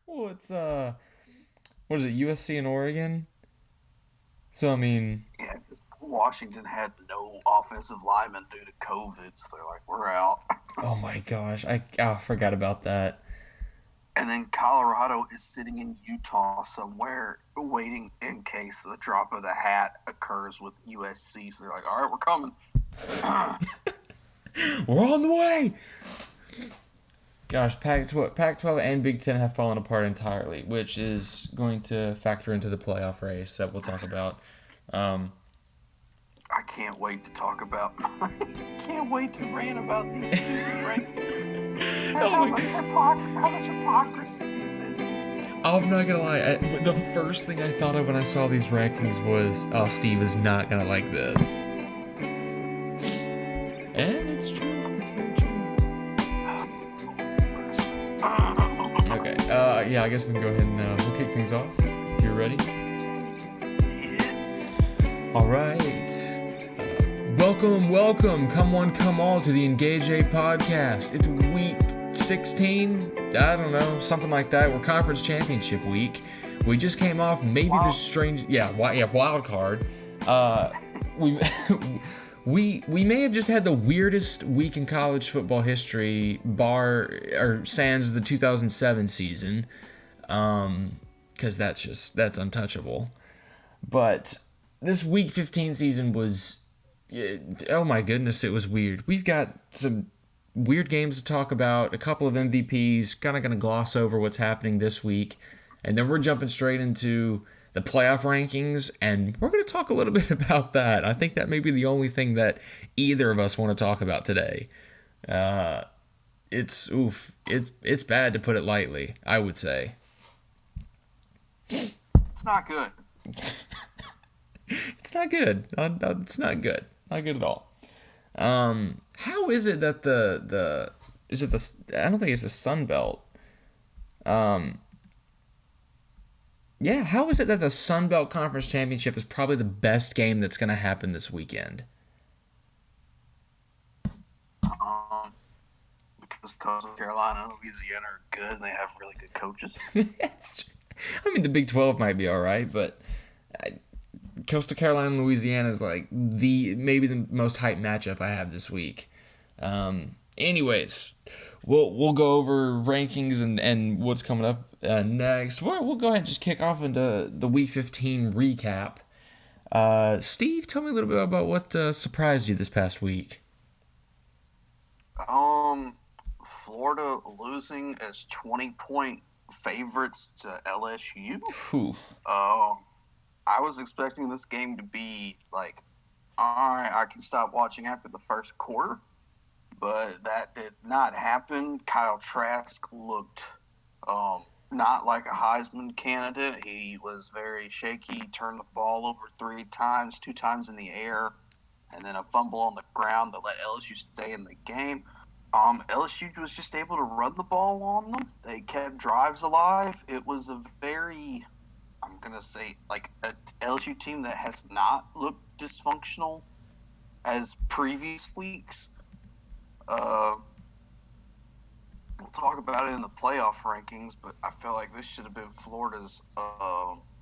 Well, it's what is it? USC and Oregon. So I mean, Yeah, because Washington had no offensive linemen due to COVID, so they're like, we're out. oh my gosh, I forgot about that. And then Colorado is sitting in Utah somewhere waiting in case the drop of the hat occurs with USC. So they're like, all right, we're coming. We're on the way. Gosh, Pac-12 and Big Ten have fallen apart entirely, which is going to factor into the playoff race that we'll talk about. Um, I can't wait to talk about. Can't wait to rant about these stupid rankings and oh my, how much hypocrisy is in these things. I'm not gonna lie. The first thing I thought of when I saw these rankings was, "Oh, Steve is not gonna like this," and it's true. It's very true. Okay. Yeah. I guess we can go ahead and we'll kick things off if you're ready. All right. Welcome, come one, come all to the ENGAGE8 podcast. It's week 16, I don't know, something like that. We're conference championship week. We just came off maybe the strange, wild card. We we may have just had the weirdest week in college football history, sans the 2007 season, because that's untouchable. But this week 15 season was, oh my goodness, it was weird. We've got some weird games to talk about, a couple of MVPs, kind of going to gloss over what's happening this week, and then we're jumping straight into the playoff rankings, and we're going to talk a little bit about that. I think that may be the only thing that either of us want to talk about today. It's bad to put it lightly, I would say. It's not good. It's not good. It's not good. Not good at all. How is it that I don't think it's the Sun Belt. Yeah, how is it that the Sun Belt Conference Championship is probably the best game that's going to happen this weekend? Because Coastal Carolina and Louisiana are good and they have really good coaches. I mean, the Big 12 might be all right, but Coastal Carolina and Louisiana is like maybe the most hyped matchup I have this week. Anyways, we'll go over rankings and what's coming up next. We'll go ahead and just kick off into the Week 15 recap. Steve, tell me a little bit about what surprised you this past week. Florida losing as 20-point favorites to LSU. Whew. I was expecting this game to be like, all right, I can stop watching after the first quarter, but that did not happen. Kyle Trask looked not like a Heisman candidate. He was very shaky, turned the ball over 3 times, 2 times in the air, and then a fumble on the ground that let LSU stay in the game. LSU was just able to run the ball on them. They kept drives alive. It was a very, I'm going to say, like a LSU team that has not looked dysfunctional as previous weeks. We'll talk about it in the playoff rankings, but I feel like this should have been Florida's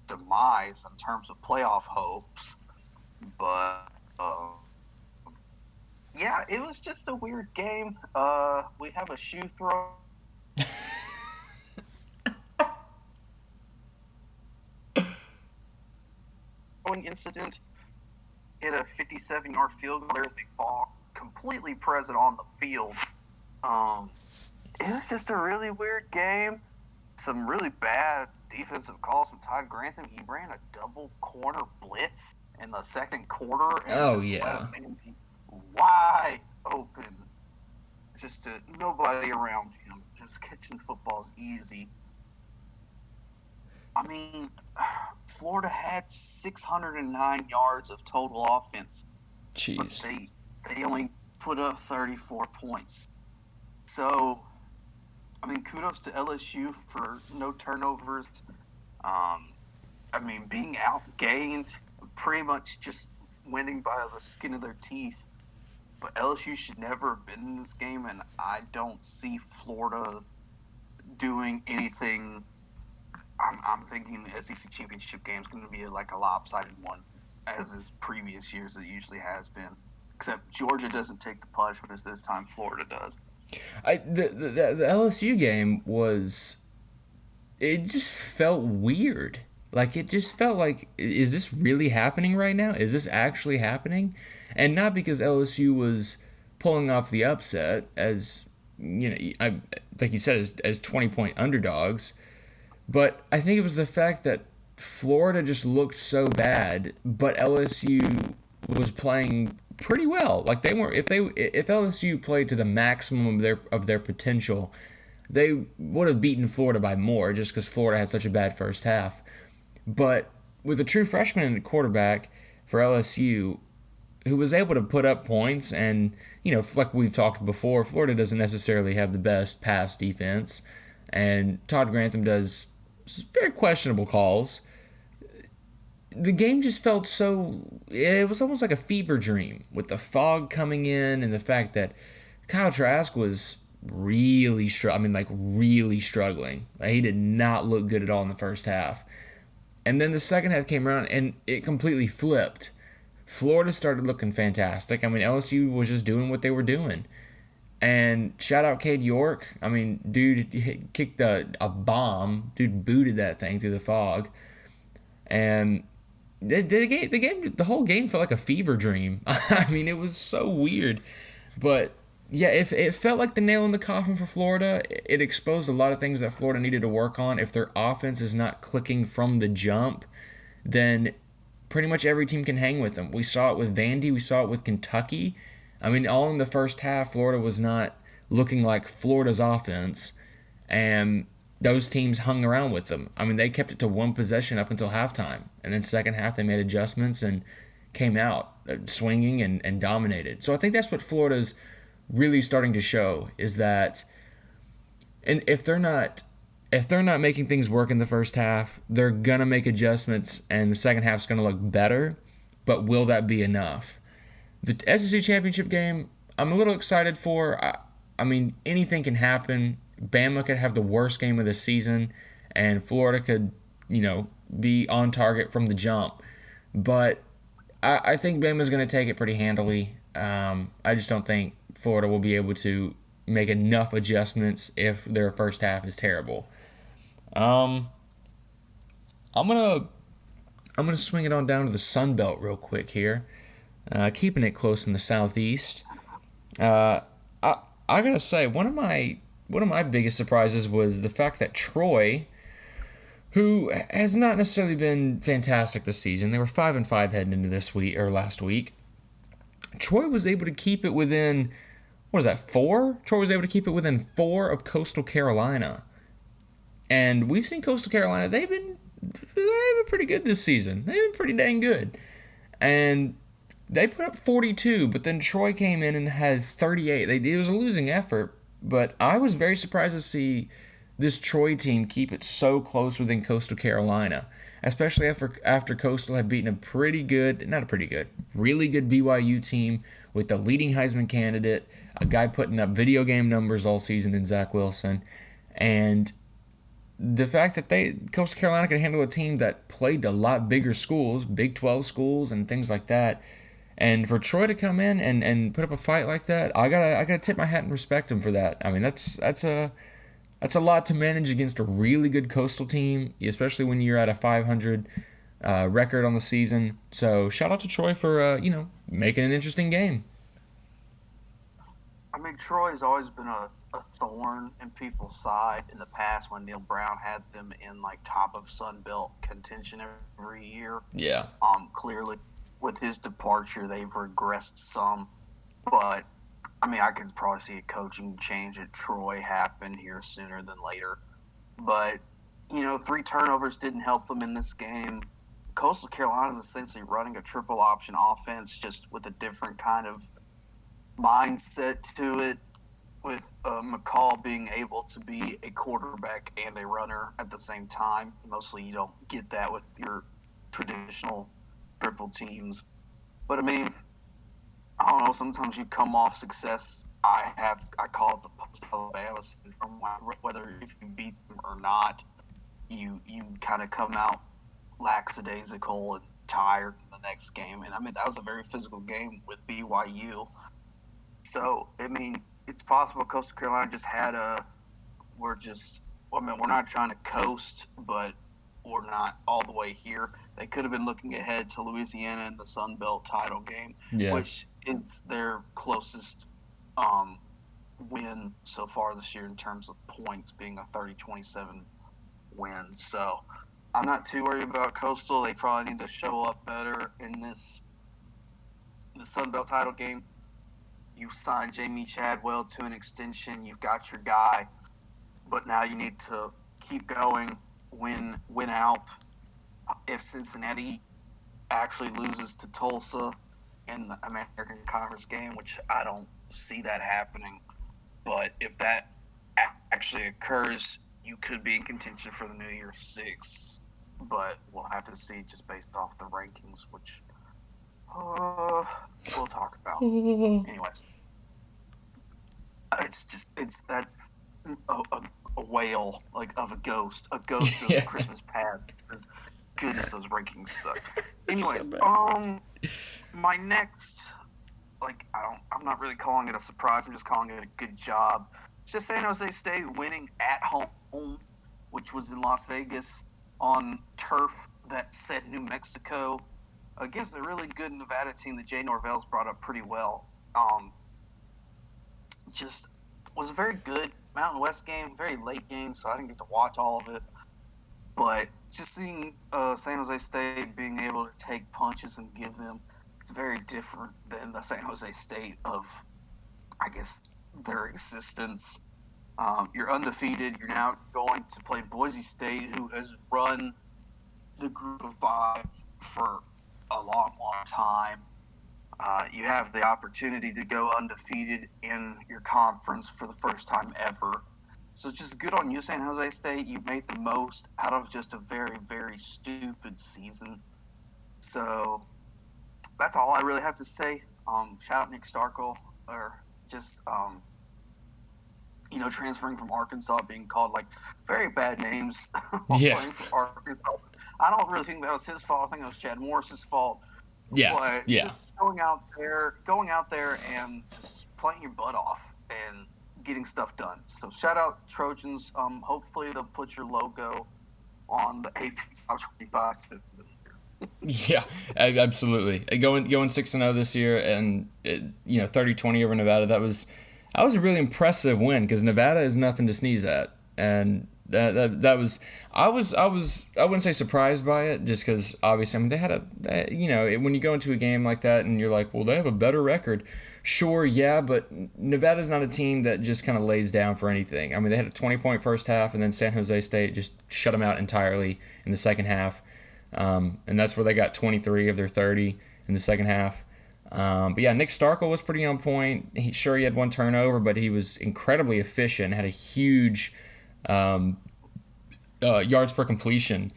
demise in terms of playoff hopes. But yeah, it was just a weird game. We have a shoe throw. Incident, hit a 57-yard field goal. There's a fall completely present on the field. It was just a really weird game. Some really bad defensive calls from Todd Grantham. He ran a double corner blitz in the second quarter. And yeah. Let a man be wide open. Just nobody around him. Just catching footballs easy. I mean, Florida had 609 yards of total offense. Jeez. But they only put up 34 points. So, I mean, kudos to LSU for no turnovers. I mean, being outgained, pretty much just winning by the skin of their teeth. But LSU should never have been in this game, and I don't see Florida doing anything I'm thinking the SEC championship game is going to be like a lopsided one, as is previous years it usually has been. Except Georgia doesn't take the punishments this time; Florida does. The LSU game was, it just felt weird. Like, it just felt like, is this really happening right now? Is this actually happening? And not because LSU was pulling off the upset, as like you said, as 20-point underdogs. But I think it was the fact that Florida just looked so bad, but LSU was playing pretty well. Like, they weren't, if LSU played to the maximum of their potential, they would have beaten Florida by more, just because Florida had such a bad first half. But with a true freshman at quarterback for LSU, who was able to put up points, and like we've talked before, Florida doesn't necessarily have the best pass defense, and Todd Grantham does very questionable calls. The game just felt it was almost like a fever dream, with the fog coming in and the fact that Kyle Trask was really really struggling. Like, he did not look good at all in the first half. And then the second half came around and it completely flipped. Florida started looking fantastic. LSU was just doing what they were doing. And shout out Cade York. Dude kicked a bomb. Dude booted that thing through the fog. And the whole game felt like a fever dream. It was so weird. But yeah, if it felt like the nail in the coffin for Florida, it exposed a lot of things that Florida needed to work on. If their offense is not clicking from the jump, then pretty much every team can hang with them. We saw it with Vandy. We saw it with Kentucky. All in the first half, Florida was not looking like Florida's offense, and those teams hung around with them. They kept it to one possession up until halftime, and then second half they made adjustments and came out swinging and dominated. So I think that's what Florida's really starting to show, is that, and if they're not making things work in the first half, they're gonna make adjustments and the second half's gonna look better. But will that be enough? The SEC championship game, I'm a little excited for. Anything can happen. Bama could have the worst game of the season, and Florida could, be on target from the jump. But I think Bama's going to take it pretty handily. I just don't think Florida will be able to make enough adjustments if their first half is terrible. I'm gonna swing it on down to the Sun Belt real quick here, keeping it close in the Southeast. I gotta say, one of my biggest surprises was the fact that Troy, who has not necessarily been fantastic this season, they were 5-5 heading into last week. Troy was able to keep it within, 4? Troy was able to keep it within 4 of Coastal Carolina. And we've seen Coastal Carolina, they've been pretty good this season. They've been pretty dang good. And they put up 42, but then Troy came in and had 38. It was a losing effort, but I was very surprised to see this Troy team keep it so close within Coastal Carolina, especially after Coastal had beaten really good BYU team with the leading Heisman candidate, a guy putting up video game numbers all season in Zach Wilson. And the fact that Coastal Carolina could handle a team that played a lot bigger schools, Big 12 schools and things like that, and for Troy to come in and put up a fight like that, I gotta tip my hat and respect him for that. That's a lot to manage against a really good Coastal team, especially when you're at a 500 record on the season. So shout out to Troy for making an interesting game. Troy's always been a thorn in people's side in the past when Neil Brown had them in top of Sun Belt contention every year. Yeah. Clearly, with his departure, they've regressed some, but I could probably see a coaching change at Troy happen here sooner than later. But 3 turnovers didn't help them in this game. Coastal Carolina is essentially running a triple option offense, just with a different kind of mindset to it, with McCall being able to be a quarterback and a runner at the same time. Mostly you don't get that with your traditional triple teams. But I don't know, sometimes you come off success. I call it the post-Alabama syndrome, whether if you beat them or not. you kind of come out lackadaisical and tired in the next game. And I mean, that was a very physical game with BYU. So, I mean, it's possible Coastal Carolina just had we're not trying to coast, but we're not all the way here. They could have been looking ahead to Louisiana in the Sun Belt title game, which is their closest win so far this year in terms of points, being a 30-27 win. So I'm not too worried about Coastal. They probably need to show up better in the Sun Belt title game. You signed Jamie Chadwell to an extension. You've got your guy, but now you need to keep going, win out. If Cincinnati actually loses to Tulsa in the American Conference game, which I don't see that happening, but if that actually occurs, you could be in contention for the New Year's Six. But we'll have to see just based off the rankings, which we'll talk about. Anyways, that's a whale, like, of a ghost of Christmas past. Goodness, those rankings suck. Anyways, my next, I'm not really calling it a surprise. I'm just calling it a good job. It's just San Jose State winning at home, which was in Las Vegas on turf that said New Mexico, against a really good Nevada team that Jay Norvell's brought up pretty well. Just was a very good Mountain West game, very late game, so I didn't get to watch all of it. But just seeing San Jose State being able to take punches and give them, it's very different than the San Jose State of, I guess, their existence. You're undefeated. You're now going to play Boise State, who has run the group of five for a long, long time. You have the opportunity to go undefeated in your conference for the first time ever. So it's just good on you, San Jose State. You made the most out of just a very, very stupid season. So that's all I really have to say. Shout out Nick Starkel, or just transferring from Arkansas, being called very bad names while playing for Arkansas. I don't really think that was his fault. I think it was Chad Morris's fault. But just going out there and just playing your butt off and getting stuff done. So shout out Trojans. Hopefully they'll put your logo on the AP Top 25. Yeah, absolutely. Going 6-0 this year, and 30-20 over Nevada. That was a really impressive win, because Nevada is nothing to sneeze at, and that was I wouldn't say surprised by it, just because obviously they had when you go into a game like that and you're like, well, they have a better record. Sure, yeah, but Nevada's not a team that just kind of lays down for anything. I mean, they had a 20-point first half, and then San Jose State just shut them out entirely in the second half. And that's where they got 23 of their 30 in the second half. But yeah, Nick Starkel was pretty on point. He had one turnover, but he was incredibly efficient, had a huge yards per completion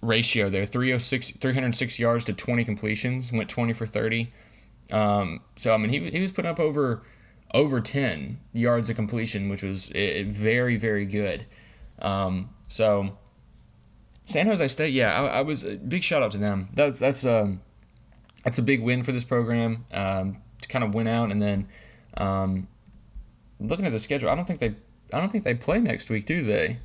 ratio there. 306 yards to 20 completions, went 20 for 30. So I mean, he was putting up over 10 yards of completion, which was very, very good. So San Jose State, I was a big shout out to them. That's a big win for this program, to kind of win out. And then looking at the schedule, I don't think they play next week, do they?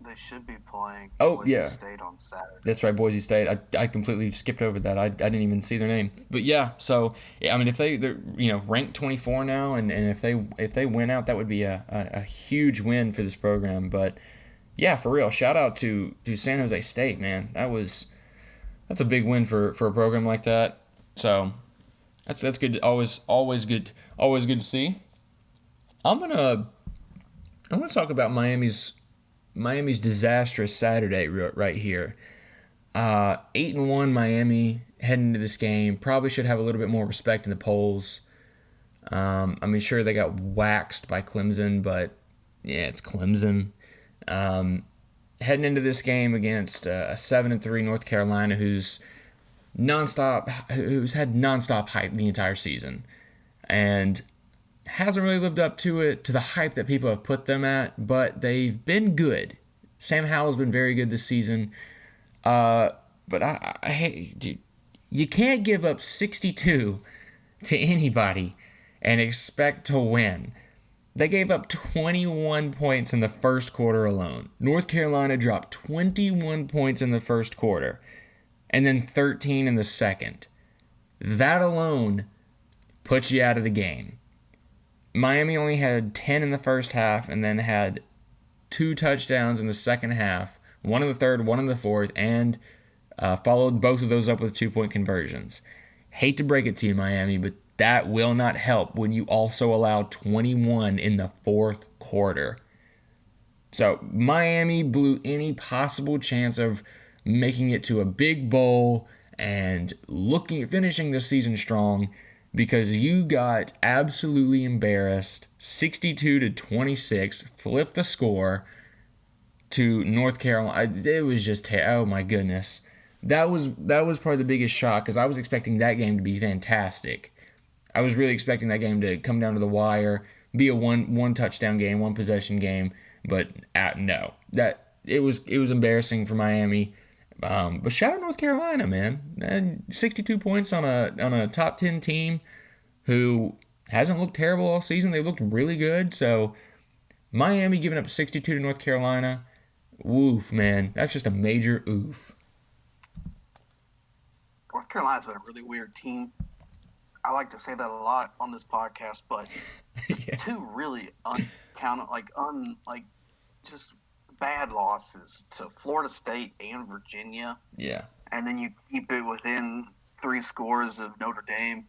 They should be playing Boise State on Saturday. That's right, Boise State. I completely skipped over that. I didn't even see their name. But yeah, so I mean, if they're ranked 24 now, and if they win out, that would be a huge win for this program. But yeah, for real, shout out to San Jose State, man. That's a big win for a program like that. So that's good. Always good to see. I'm gonna talk about Miami's disastrous Saturday right here. 8-1 Miami heading into this game. Probably should have a little bit more respect in the polls. I mean, sure, they got waxed by Clemson, but yeah, it's Clemson. Heading into this game against a 7-3 North Carolina, who's had nonstop hype the entire season, and hasn't really lived up to the hype that people have put them at, but they've been good. Sam Howell's been very good this season. But I hate, dude, you can't give up 62 to anybody and expect to win. They gave up 21 points in the first quarter alone. North Carolina dropped 21 points in the first quarter and then 13 in the second. That alone puts you out of the game. Miami only had 10 in the first half and then had 2 touchdowns in the second half, one in the third, one in the fourth, and followed both of those up with 2-point conversions. Hate to break it to you, Miami, but that will not help when you also allow 21 in the fourth quarter. So Miami blew any possible chance of making it to a big bowl and finishing the season strong because you got absolutely embarrassed, 62-26, flipped the score to North Carolina. It was just, oh my goodness. That was probably the biggest shock because I was expecting that game to be fantastic. I was really expecting that game to come down to the wire, be a one touchdown game, one possession game, but no. It was embarrassing for Miami. But shout out North Carolina, man. 62 points on a top 10 team who hasn't looked terrible all season. They've looked really good. So Miami giving up 62 to North Carolina. Oof, man. That's just a major oof. North Carolina's been a really weird team. I like to say that a lot on this podcast, but just two really just bad losses to Florida State and Virginia. Yeah. And then you keep it within 3 scores of Notre Dame.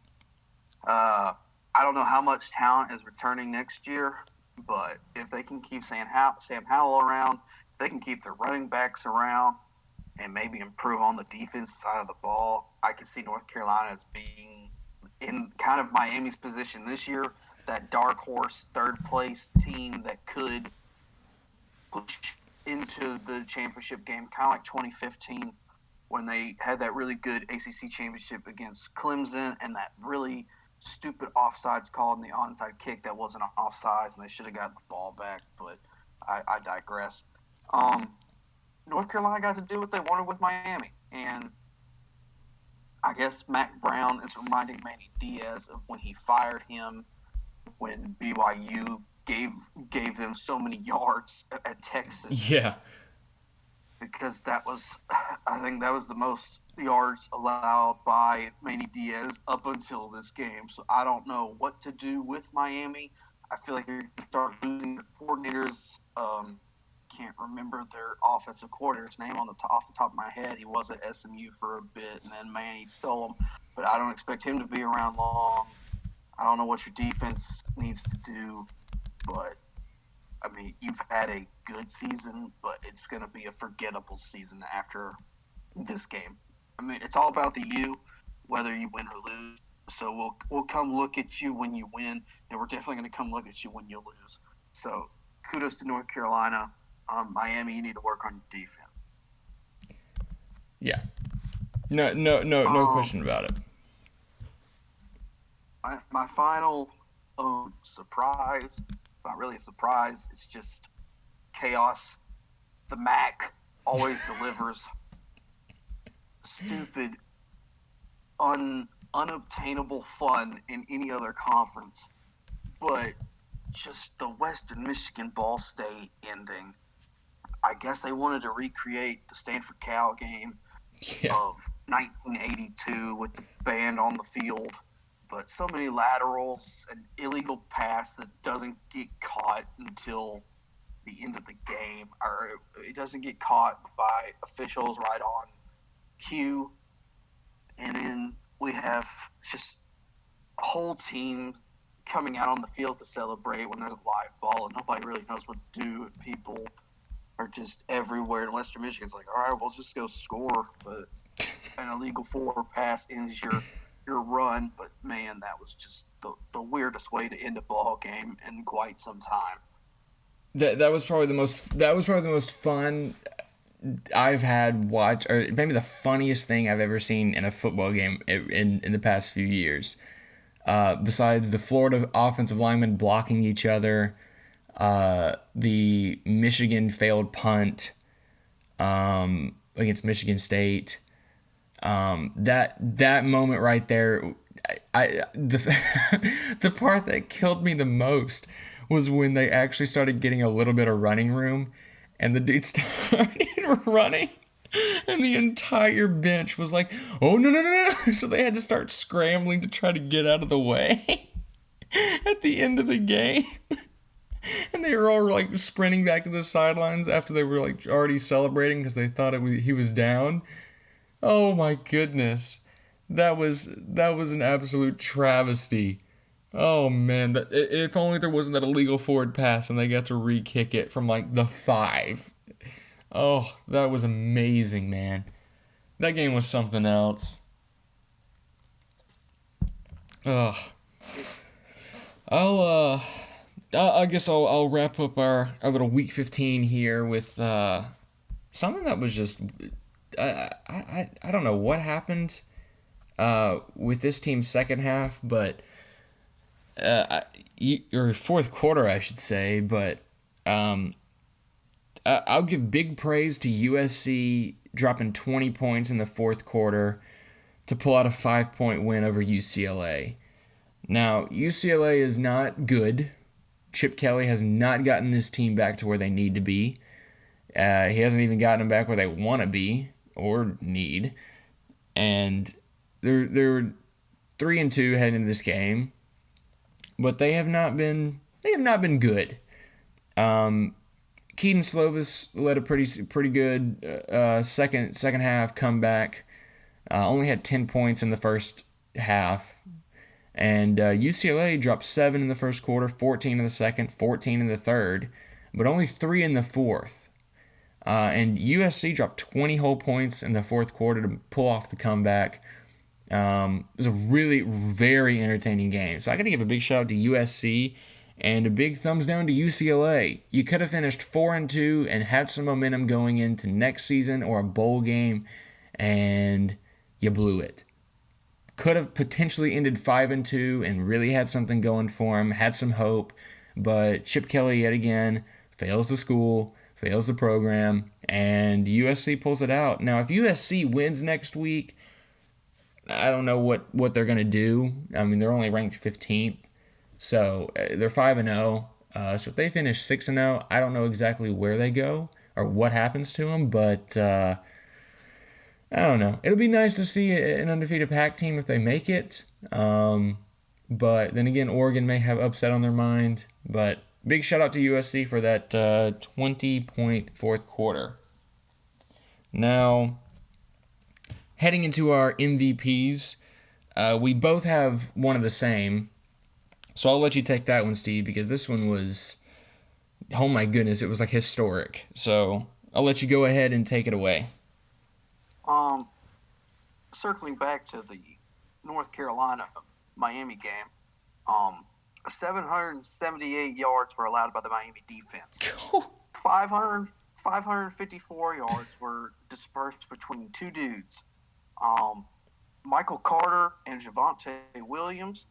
I don't know how much talent is returning next year, but if they can keep Sam Howell around, if they can keep their running backs around, and maybe improve on the defensive side of the ball, I could see North Carolina as being in kind of Miami's position this year, that dark horse third place team that could push into the championship game, kind of like 2015 when they had that really good ACC championship against Clemson and that really stupid offsides call in the onside kick that wasn't offsides and they should have gotten the ball back, but I digress. North Carolina got to do what they wanted with Miami, and I guess Mac Brown is reminding Manny Diaz of when he fired him when BYU gave them so many yards at Texas. Yeah. Because I think that was the most yards allowed by Manny Diaz up until this game. So I don't know what to do with Miami. I feel like you're going to start losing the coordinators. Can't remember their offensive coordinator's name off the top of my head. He was at SMU for a bit, and then Manny stole him. But I don't expect him to be around long. I don't know what your defense needs to do, but I mean, you've had a good season, but it's going to be a forgettable season after this game. I mean, it's all about the U, whether you win or lose. So we'll come look at you when you win, and we're definitely going to come look at you when you lose. So kudos to North Carolina. Miami, you need to work on your defense. Yeah. No question about it. My final surprise. It's not really a surprise. It's just chaos. The MAC always delivers. Stupid, unobtainable fun in any other conference. But just the Western Michigan Ball State ending. I guess they wanted to recreate the Stanford Cal game of 1982 with the band on the field. But so many laterals and illegal pass that doesn't get caught until the end of the game, or it doesn't get caught by officials right on cue. And then we have just a whole team coming out on the field to celebrate when there's a live ball and nobody really knows what to do, and people are just everywhere. And Western Michigan's like, all right, we'll just go score. But an illegal forward pass ends your run. But man, that was just the weirdest way to end a ball game in quite some time. That was probably the most fun I've had watch, or maybe the funniest thing I've ever seen in a football game in the past few years. besides the Florida offensive linemen blocking each other, the Michigan failed punt against Michigan State. That moment right there, the part that killed me the most was when they actually started getting a little bit of running room, and the dude started running, and the entire bench was like, "Oh no no no no!" So they had to start scrambling to try to get out of the way at the end of the game. And they were all like sprinting back to the sidelines after they were like already celebrating because they thought he was down. Oh my goodness, that was an absolute travesty. Oh man, if only there wasn't that illegal forward pass and they got to re-kick it from like the 5. Oh, that was amazing, man. That game was something else. Ugh. I guess I'll wrap up our little week 15 here with something that was just I don't know what happened with this team's second half, but or fourth quarter, I should say. But I'll give big praise to USC dropping 20 points in the fourth quarter to pull out a 5-point win over UCLA. Now, UCLA is not good. Chip Kelly has not gotten this team back to where they need to be. He hasn't even gotten them back where they want to be or need. And they're 3-2 heading into this game, but they have not been good. Keaton Slovis led a pretty good second half comeback. Only had 10 points in the first half. And UCLA dropped 7 in the first quarter, 14 in the second, 14 in the third, but only 3 in the fourth. And USC dropped 20 whole points in the fourth quarter to pull off the comeback. It was a really very entertaining game. So I got to give a big shout out to USC and a big thumbs down to UCLA. You could have finished 4-2 and had some momentum going into next season or a bowl game, and you blew it. Could have potentially ended 5-2 and really had something going for him, had some hope, but Chip Kelly yet again fails the school, fails the program, and USC pulls it out. Now, if USC wins next week, I don't know what they're going to do. I mean, they're only ranked 15th, so they're 5-0. So if they finish 6-0, I don't know exactly where they go or what happens to them, but I don't know. It'll be nice to see an undefeated Pac team if they make it. But then again, Oregon may have upset on their mind. But big shout out to USC for that 20-point fourth quarter. Now, heading into our MVPs, we both have one of the same. So I'll let you take that one, Steve, because this one was, oh my goodness, it was like historic. So I'll let you go ahead and take it away. Circling back to the North Carolina Miami game, 778 yards were allowed by the Miami defense. 554 yards were dispersed between two dudes, Michael Carter and Javonte Williams.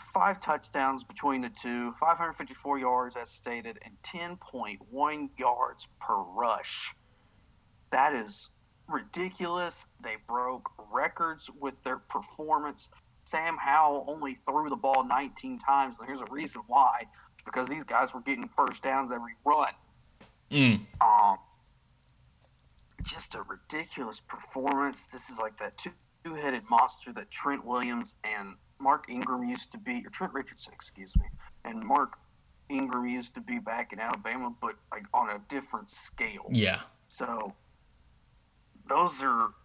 5 touchdowns between the two, 554 yards as stated, and 10.1 yards per rush. That is ridiculous. They broke records with their performance. Sam Howell only threw the ball 19 times, and here's a reason why. It's because these guys were getting first downs every run. Just a ridiculous performance. This is like that two-headed monster that Trent Williams and Mark Ingram used to be, or Trent Richardson, excuse me, and Mark Ingram used to be back in Alabama, but like on a different scale. Yeah. So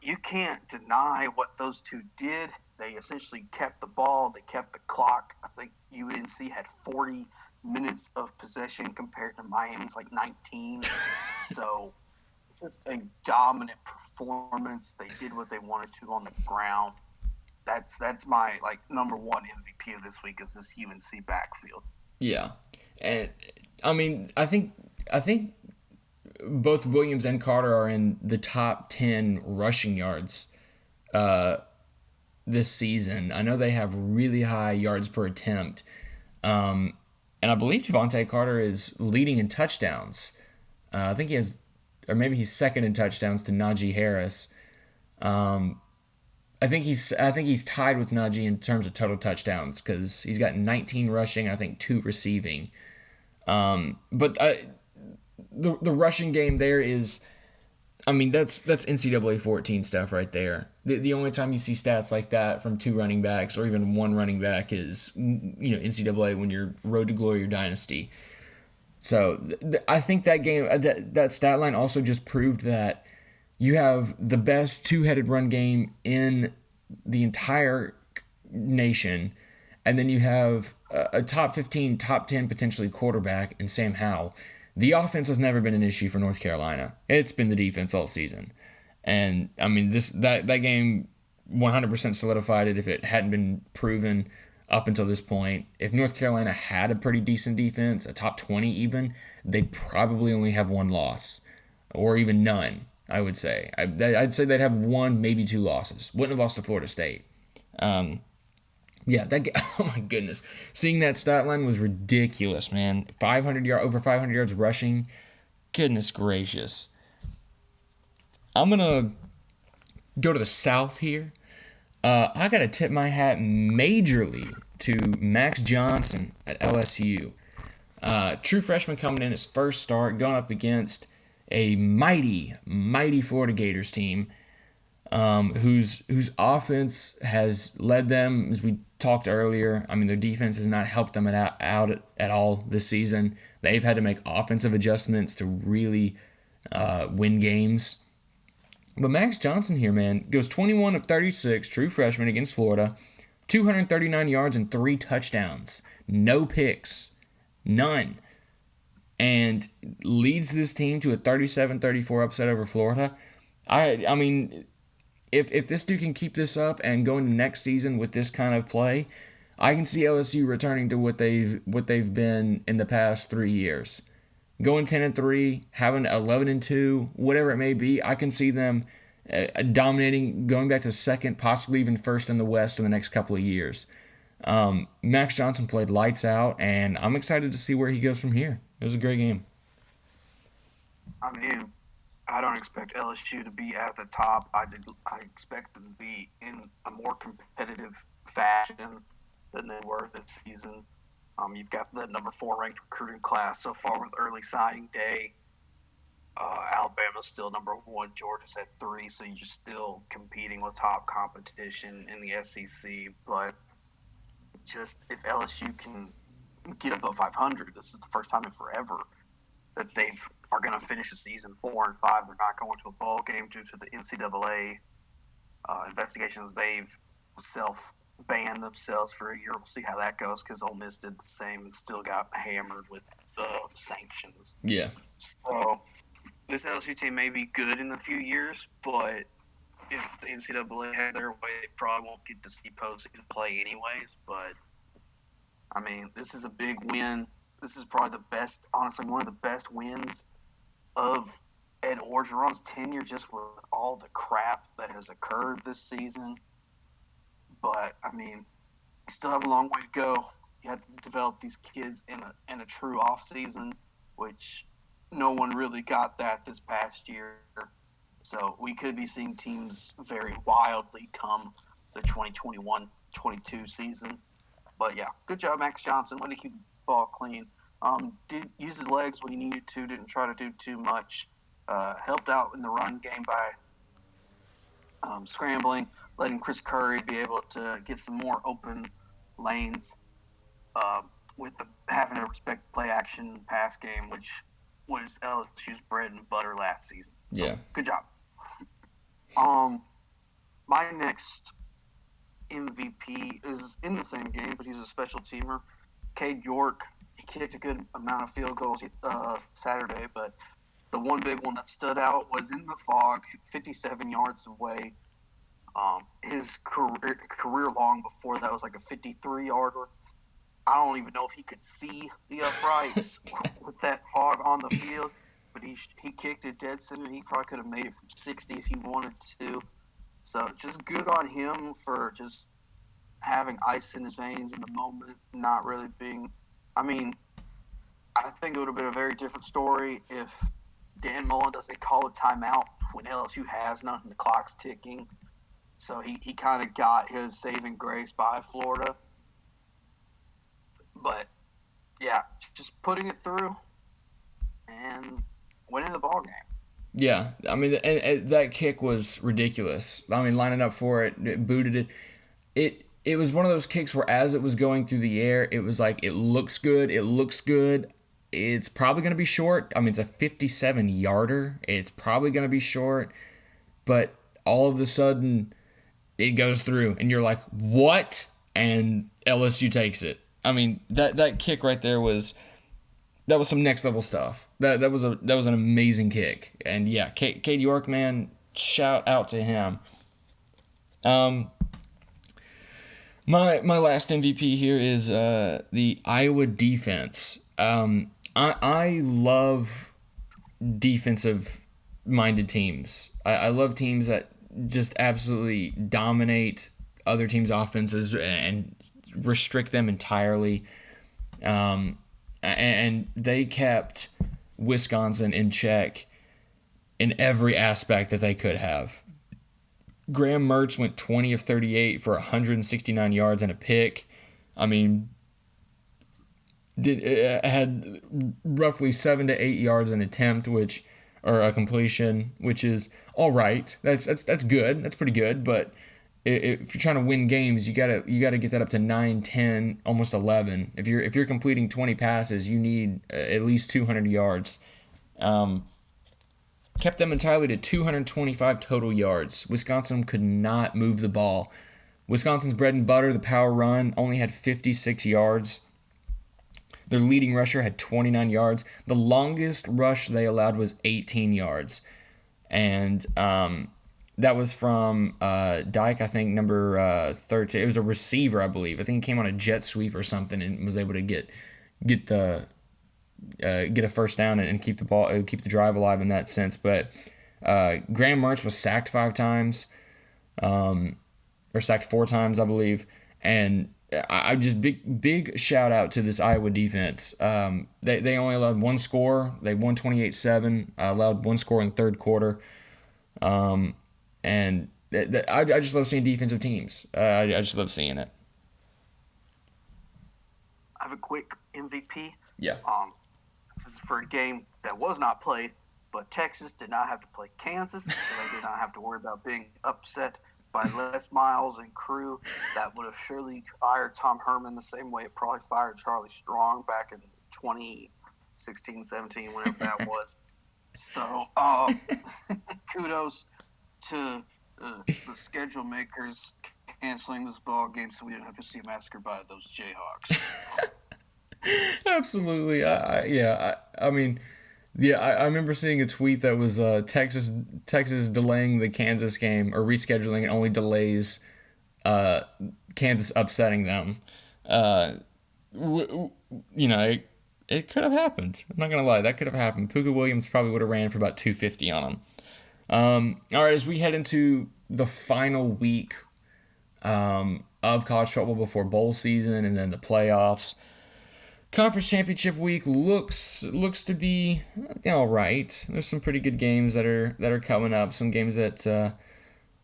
you can't deny what those two did. They essentially kept the ball. They kept the clock. I think UNC had 40 minutes of possession compared to Miami's like 19. So just a dominant performance. They did what they wanted to on the ground. That's my like number one MVP of this week is this UNC backfield. Yeah, and I mean I think both Williams and Carter are in the top 10 rushing yards this season. I know they have really high yards per attempt. And I believe Javonte Carter is leading in touchdowns. I think he has, or maybe he's second in touchdowns to Najee Harris. I think he's tied with Najee in terms of total touchdowns because he's got 19 rushing, I think 2 receiving. But the rushing game there is, I mean, that's NCAA 14 stuff right there. The only time you see stats like that from 2 running backs or even 1 running back is, NCAA when you're Road to Glory or Dynasty. So I think that game, that stat line also just proved that you have the best 2-headed run game in the entire nation, and then you have a top 15, top 10 potentially quarterback in Sam Howell. The offense has never been an issue for North Carolina. It's been the defense all season. And, I mean, that game 100% solidified it if it hadn't been proven up until this point. If North Carolina had a pretty decent defense, a top 20 even, they'd probably only have 1 loss or even none, I would say. I'd say they'd have 1, maybe 2 losses. Wouldn't have lost to Florida State. Yeah, oh my goodness. Seeing that stat line was ridiculous, man. Over 500 yards rushing. Goodness gracious. I'm going to go to the South here. I got to tip my hat majorly to Max Johnson at LSU. True freshman coming in his first start, going up against a mighty, mighty Florida Gators team. Whose offense has led them, as we talked earlier. I mean, their defense has not helped them out at all this season. They've had to make offensive adjustments to really win games. But Max Johnson here, man, goes 21 of 36, true freshman against Florida, 239 yards and 3 touchdowns, no picks, none, and leads this team to a 37-34 upset over Florida. I mean, if this dude can keep this up and go into next season with this kind of play, I can see LSU returning to what they've been in the past 3 years. Going 10-3, having 11-2, whatever it may be, I can see them dominating, going back to second, possibly even first in the West in the next couple of years. Max Johnson played lights out, and I'm excited to see where he goes from here. It was a great game. I mean, I don't expect LSU to be at the top. I expect them to be in a more competitive fashion than they were this season. You've got the number 4 ranked recruiting class so far with early signing day. Alabama's still number 1. Georgia's at 3, so you're still competing with top competition in the SEC. But just if LSU can get above 500, this is the first time in forever that they are going to finish the season 4-5. They're not going to a bowl game due to the NCAA investigations. They've self-banned themselves for a year. We'll see how that goes because Ole Miss did the same and still got hammered with the sanctions. Yeah. So this LSU team may be good in a few years, but if the NCAA has their way, they probably won't get to see postseason play anyways. But, I mean, this is a big win. This is probably the best, honestly, one of the best wins of Ed Orgeron's tenure, just with all the crap that has occurred this season. But, I mean, you still have a long way to go. You have to develop these kids in a true off season, which no one really got that this past year. So we could be seeing teams very wildly come the 2021-22 season. But, yeah, good job, Max Johnson. Way to keep the ball clean. Did use his legs when he needed to, didn't try to do too much. Helped out in the run game by scrambling, letting Chris Curry be able to get some more open lanes with having to respect play action pass game, which was LSU's bread and butter last season. So, yeah. Good job. My next MVP is in the same game, but he's a special teamer. Cade York, he kicked a good amount of field goals Saturday, but the one big one that stood out was in the fog, 57 yards away. His career long before that was like a 53-yarder. I don't even know if he could see the uprights with that fog on the field, but he kicked it dead center. He probably could have made it from 60 if he wanted to. So just good on him for just having ice in his veins in the moment, not really being. I mean, I think it would have been a very different story if Dan Mullen doesn't call a timeout when LSU has none and the clock's ticking. So he kind of got his saving grace by Florida. But, yeah, just putting it through and winning the ball game. Yeah, I mean, and that kick was ridiculous. I mean, lining up for it, booted it. It was one of those kicks where as it was going through the air, it was like, it looks good. It's probably going to be short. I mean, it's a 57-yarder. It's probably going to be short. But all of a sudden, it goes through, and you're like, what? And LSU takes it. I mean, that kick right there was some next level stuff. That was an amazing kick. And yeah, Cade York, man, shout out to him. My last MVP here is the Iowa defense. I love defensive-minded teams. I love teams that just absolutely dominate other teams' offenses and restrict them entirely. And they kept Wisconsin in check in every aspect that they could have. Graham Mertz went 20 of 38 for 169 yards and a pick. I mean, had roughly 7 to 8 yards an attempt, or a completion, which is all right. That's good. That's pretty good. But if you're trying to win games, you gotta get that up to 9, 10, almost 11. If you're completing 20 passes, you need at least 200 yards. Kept them entirely to 225 total yards. Wisconsin could not move the ball. Wisconsin's bread and butter, the power run, only had 56 yards. Their leading rusher had 29 yards. The longest rush they allowed was 18 yards. And that was from Dyke, I think, number 13. It was a receiver, I believe. I think he came on a jet sweep or something and was able to get a first down and keep the drive alive in that sense. But Graham Mertz was sacked 5 times, or sacked 4 times, I believe. And I just big shout out to this Iowa defense. They only allowed 1 score. They won 28-7. Allowed 1 score in the third quarter. And I just love seeing defensive teams. I just love seeing it. I have a quick MVP. Yeah. This is for a game that was not played, but Texas did not have to play Kansas, so they did not have to worry about being upset by Les Miles and crew. That would have surely fired Tom Herman the same way it probably fired Charlie Strong back in 2016, 17, whenever that was. So kudos to the schedule makers canceling this ball game so we didn't have to see massacred by those Jayhawks. Absolutely. I remember seeing a tweet that was Texas delaying the Kansas game, or rescheduling it only delays Kansas upsetting them. It could have happened. I'm not going to lie. That could have happened. Puka Williams probably would have ran for about 250 on him. All right, as we head into the final week of college football before bowl season and then the playoffs, Conference Championship Week looks to be all right. There's some pretty good games that are coming up. Some games that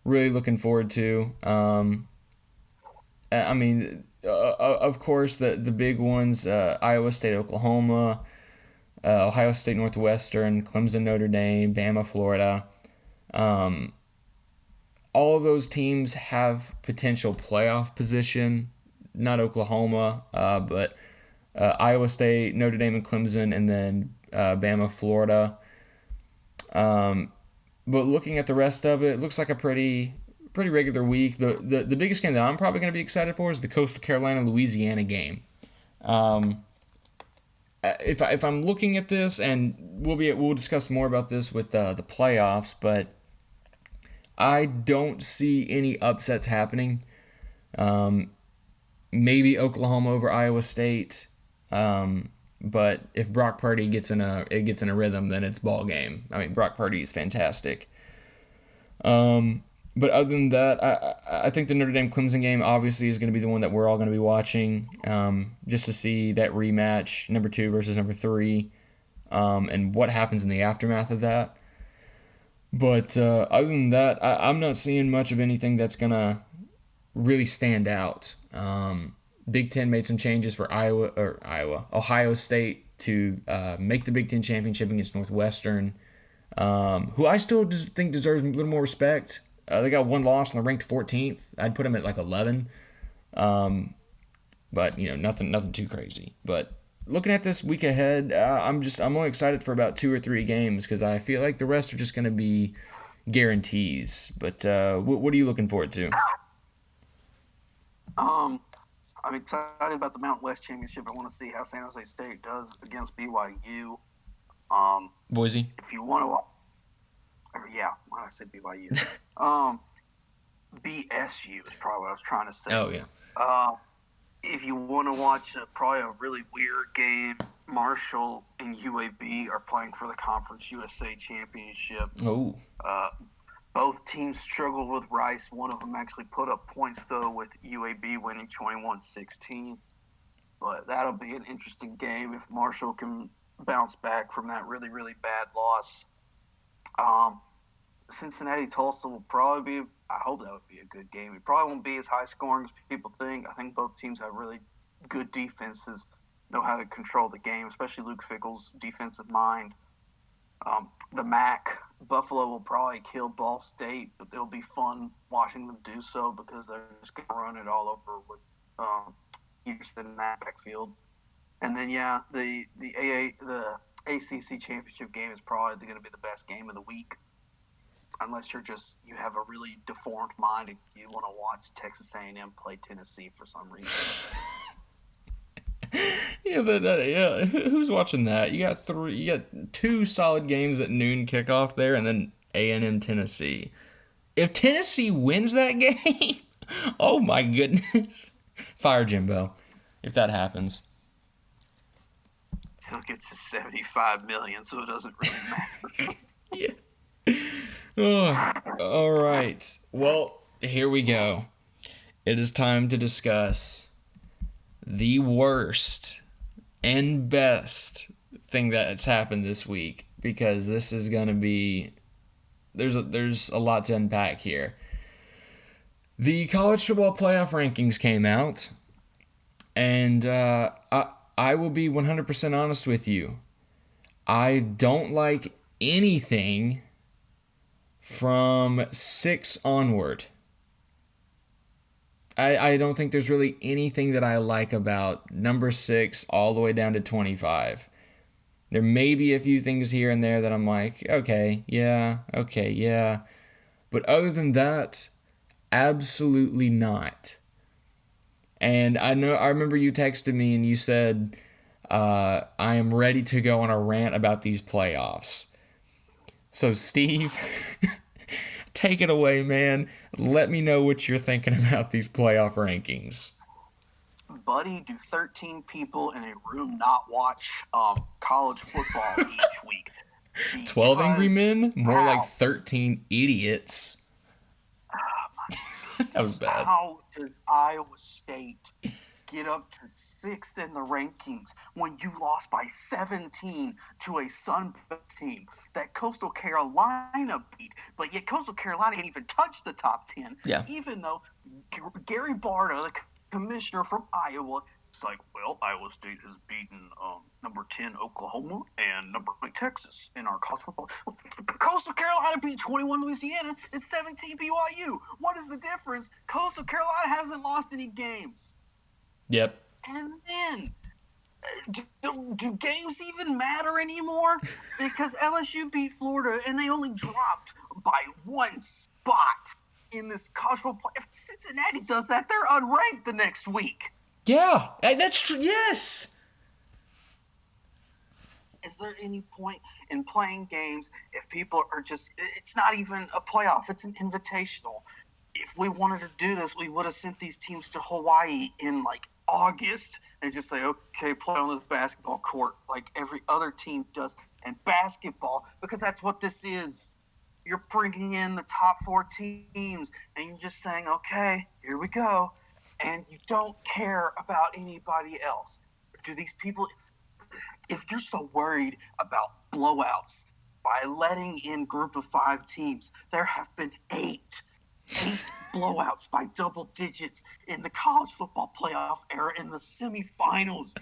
really looking forward to. Of course, the big ones: Iowa State, Oklahoma, Ohio State, Northwestern, Clemson, Notre Dame, Bama, Florida. All of those teams have potential playoff position. Not Oklahoma, but Iowa State, Notre Dame, and Clemson, and then Bama, Florida. But looking at the rest of it, looks like a pretty regular week. The biggest game that I'm probably going to be excited for is the Coastal Carolina-Louisiana game. If I'm looking at this, and we'll discuss more about this with the playoffs, but I don't see any upsets happening. Maybe Oklahoma over Iowa State. But if Brock Purdy gets in a rhythm, then it's ball game. I mean, Brock Purdy is fantastic. But other than that, I think the Notre Dame Clemson game obviously is going to be the one that we're all going to be watching, just to see that rematch, number 2 versus number 3, and what happens in the aftermath of that. But other than that, I'm not seeing much of anything that's going to really stand out. Big Ten made some changes for Ohio State to make the Big Ten championship against Northwestern, who I still think deserves a little more respect. They got one loss and they're ranked 14th. I'd put them at like 11. But nothing too crazy. But looking at this week ahead, I'm only excited for about 2 or 3 games because I feel like the rest are just going to be guarantees. But what are you looking forward to? I'm excited about the Mountain West Championship. I want to see how San Jose State does against BYU. Boise. If you want to, why did I say BYU? BSU is probably what I was trying to say. Oh yeah. If you want to watch probably a really weird game, Marshall and UAB are playing for the Conference USA Championship. Oh. Both teams struggled with Rice. One of them actually put up points, though, with UAB winning 21-16. But that'll be an interesting game if Marshall can bounce back from that really, really bad loss. Cincinnati-Tulsa will probably be – I hope that would be a good game. It probably won't be as high-scoring as people think. I think both teams have really good defenses, know how to control the game, especially Luke Fickell's defensive mind. The MAC, Buffalo will probably kill Ball State, but it'll be fun watching them do so because they're just going to run it all over with Peterson in that backfield. And then, the ACC championship game is probably going to be the best game of the week, unless you have a really deformed mind and you want to watch Texas A&M play Tennessee for some reason. Yeah, who's watching that? You got 2 solid games at noon kickoff there, and then A&M Tennessee. If Tennessee wins that game, oh my goodness, fire Jimbo. If that happens, still gets to $75 million, so it doesn't really matter. Yeah. Oh, all right. Well, here we go. It is time to discuss the worst and best thing that's happened this week, because this is going to be there's a lot to unpack here. The college football playoff rankings came out, and I will be 100% honest with you. I don't like anything from 6 onward. I don't think there's really anything that I like about number 6 all the way down to 25. There may be a few things here and there that I'm like, okay, yeah. But other than that, absolutely not. And I remember you texted me and you said, I am ready to go on a rant about these playoffs. So, Steve, take it away, man. Let me know what you're thinking about these playoff rankings. Buddy, do 13 people in a room not watch college football each week? 12 angry men? More like 13 idiots. That was bad. How does Iowa State get up to 6th in the rankings when you lost by 17 to a Sun Belt team that Coastal Carolina beat, but yet Coastal Carolina didn't even touch the top 10, even though Gary Barta, the commissioner from Iowa, is like, well, Iowa State has beaten number 10 Oklahoma and number 9 Texas in our college football. Coastal Carolina beat 21 Louisiana and 17 BYU. What is the difference? Coastal Carolina hasn't lost any games. Yep. And then, do games even matter anymore? Because LSU beat Florida and they only dropped by 1 spot in this college football. If Cincinnati does that, they're unranked the next week. Yeah, that's true. Yes. Is there any point in playing games if people are just – it's not even a playoff. It's an invitational. If we wanted to do this, we would have sent these teams to Hawaii in, like, August and just say, okay, play on this basketball court like every other team does in basketball, because that's what this is. You're bringing in the top 4 teams, and you're just saying, okay, here we go. And you don't care about anybody else. Do these people, if you're so worried about blowouts by letting in group of 5 teams, there have been 8 blowouts by double digits in the college football playoff era in the semifinals.